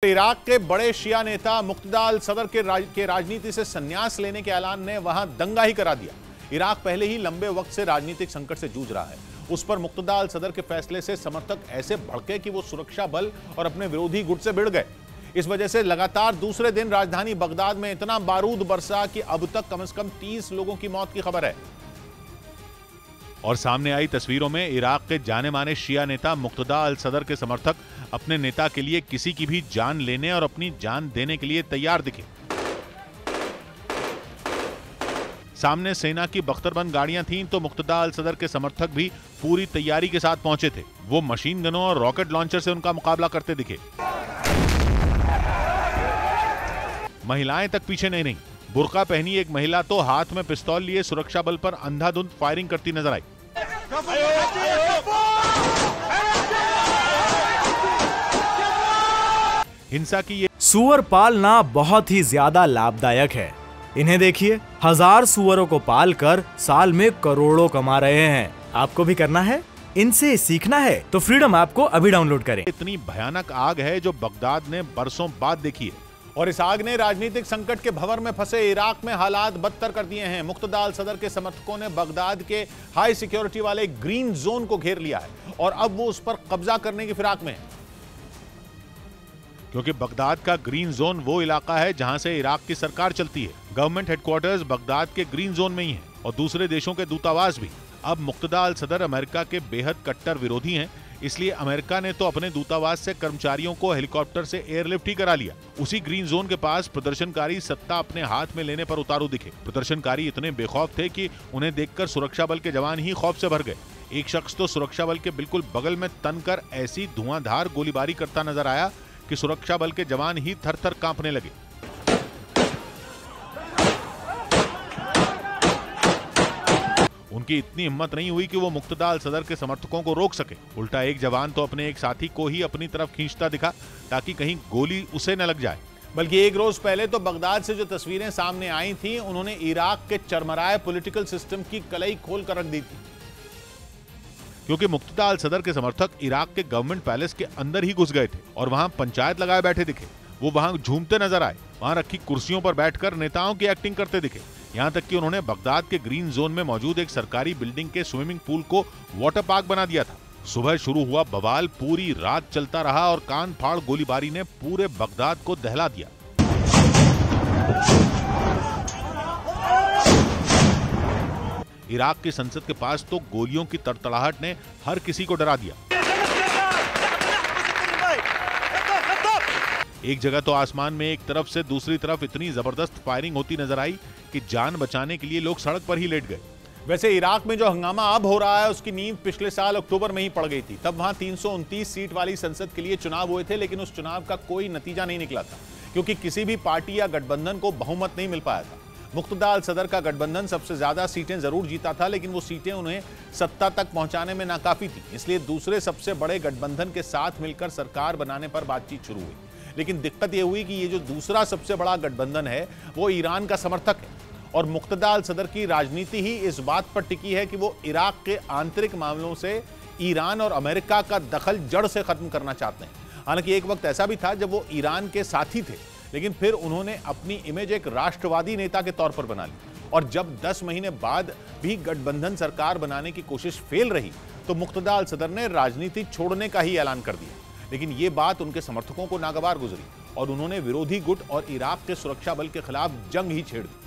Iraq के बड़े शिया नेता मुक्तदा अल सदर के राजनीति से संन्यास लेने के ऐलान ने वहां दंगा ही करा दिया। इराक पहले ही लंबे वक्त से राजनीतिक संकट से जूझ रहा है। उस पर मुक्तदा अल सदर के फैसले से समर्थक ऐसे भड़के कि वो सुरक्षा बल और अपने विरोधी गुट से भिड़ गए। इस वजह से लगातार दूसरे दिन राजधानी बगदाद में इतना बारूद बरसा कि अब तक कम से कम 30 लोगों की मौत की खबर है। और सामने आई तस्वीरों में इराक के जाने माने शिया नेता मुक्तदा अल सदर के समर्थक अपने नेता के लिए किसी की भी जान लेने और अपनी जान देने के लिए तैयार दिखे। सामने सेना की बख्तरबंद गाड़ियां थीं तो मुक्तदा अल सदर के समर्थक भी पूरी तैयारी के साथ पहुंचे थे। वो मशीन गनों और रॉकेट लॉन्चर से उनका मुकाबला करते दिखे। महिलाएं तक पीछे नहीं रहीं। बुर्का पहनी एक महिला तो हाथ में पिस्तौल लिए सुरक्षा बल पर अंधाधुंध फायरिंग करती नजर आई। हिंसा की ये सूअर पालना बहुत ही ज्यादा लाभदायक है। इन्हें देखिए, 1000 सूअरों को पालकर साल में करोड़ों कमा रहे हैं। आपको भी करना है? इनसे सीखना है तो फ्रीडम ऐप को अभी डाउनलोड करें। इतनी भयानक आग है जो बगदाद ने बरसों बाद देखी है और इस आग ने राजनीतिक संकट के भंवर में फंसे इराक में हालात बदतर कर दिए हैं। मुक्तदा अल सदर के समर्थकों ने बगदाद के हाई सिक्योरिटी वाले ग्रीन जोन को घेर लिया है और अब वो उस पर कब्जा करने की फिराक में है, क्योंकि बगदाद का ग्रीन जोन वो इलाका है जहां से इराक की सरकार चलती है। गवर्नमेंट हेडक्वार्टर्स बगदाद के ग्रीन जोन में ही है और दूसरे देशों के दूतावास भी। अब मुक्तदा अल सदर अमेरिका के बेहद कट्टर विरोधी हैं, इसलिए अमेरिका ने तो अपने दूतावास से कर्मचारियों को हेलीकॉप्टर से एयरलिफ्ट ही करा लिया। उसी ग्रीन जोन के पास प्रदर्शनकारी सत्ता अपने हाथ में लेने पर उतारू दिखे। प्रदर्शनकारी इतने बेखौफ थे कि उन्हें देखकर सुरक्षा बल के जवान ही खौफ से भर गए। एक शख्स तो सुरक्षा बल के बिल्कुल बगल में तनकर ऐसी धुआंधार गोलीबारी करता नजर आया कि सुरक्षा बल के जवान ही थर-थर कांपने लगे। उनकी इतनी हिम्मत नहीं हुई कि वो मुक्तदा अल सदर के समर्थकों को रोक सके। उल्टा एक जवान तो अपने एक साथी को ही अपनी तरफ खींचता दिखा ताकि कहीं गोली उसे न लग जाए। बल्कि एक रोज पहले तो बगदाद से जो तस्वीरें सामने आई थी, उन्होंने इराक के चरमराए पॉलिटिकल सिस्टम की कलई खोल कर रख दी थी, क्योंकि मुक्तदा अल सदर के समर्थक इराक के गवर्नमेंट पैलेस के अंदर ही घुस गए थे और वहां पंचायत लगाए बैठे दिखे। वो वहां झूमते नजर आए, वहां रखी कुर्सियों पर बैठकर नेताओं की एक्टिंग करते दिखे। यहां तक कि उन्होंने बगदाद के ग्रीन जोन में मौजूद एक सरकारी बिल्डिंग के स्विमिंग पूल को वाटर पार्क बना दिया था। सुबह शुरू हुआ बवाल पूरी रात चलता रहा और कान फाड़ गोलीबारी ने पूरे बगदाद को दहला दिया। इराक की संसद के पास तो गोलियों की तड़तड़ाहट ने हर किसी को डरा दिया। एक जगह तो आसमान में एक तरफ से दूसरी तरफ इतनी जबरदस्त फायरिंग होती नजर आई कि जान बचाने के लिए लोग सड़क पर ही लेट गए। वैसे इराक में जो हंगामा अब हो रहा है उसकी नींव पिछले साल अक्टूबर में ही पड़ गई थी। तब वहां 329 सीट वाली संसद के लिए चुनाव हुए थे, लेकिन उस चुनाव का कोई नतीजा नहीं निकला था, क्योंकि किसी भी पार्टी या गठबंधन को बहुमत नहीं मिल पाया था। मुक्तदा अल सदर का गठबंधन सबसे ज्यादा सीटें जरूर जीता था, लेकिन वो सीटें उन्हें सत्ता तक पहुंचाने में नाकाफी थी। इसलिए दूसरे सबसे बड़े गठबंधन के साथ मिलकर सरकार बनाने पर बातचीत शुरू हुई। लेकिन दिक्कत यह हुई कि ये जो दूसरा सबसे बड़ा गठबंधन है वो ईरान का समर्थक है और मुक्तदा अल सदर की राजनीति ही इस बात पर टिकी है कि वो इराक के आंतरिक मामलों से ईरान और अमेरिका का दखल जड़ से खत्म करना चाहते हैं। हालांकि एक वक्त ऐसा भी था जब वो ईरान के साथी थे, लेकिन फिर उन्होंने अपनी इमेज एक राष्ट्रवादी नेता के तौर पर बना ली और जब 10 महीने बाद भी गठबंधन सरकार बनाने की कोशिश फेल रही तो मुक्तदा अल सदर ने राजनीति छोड़ने का ही ऐलान कर दिया। लेकिन ये बात उनके समर्थकों को नागवार गुजरी और उन्होंने विरोधी गुट और इराक के सुरक्षा बल के खिलाफ जंग ही छेड़ दी।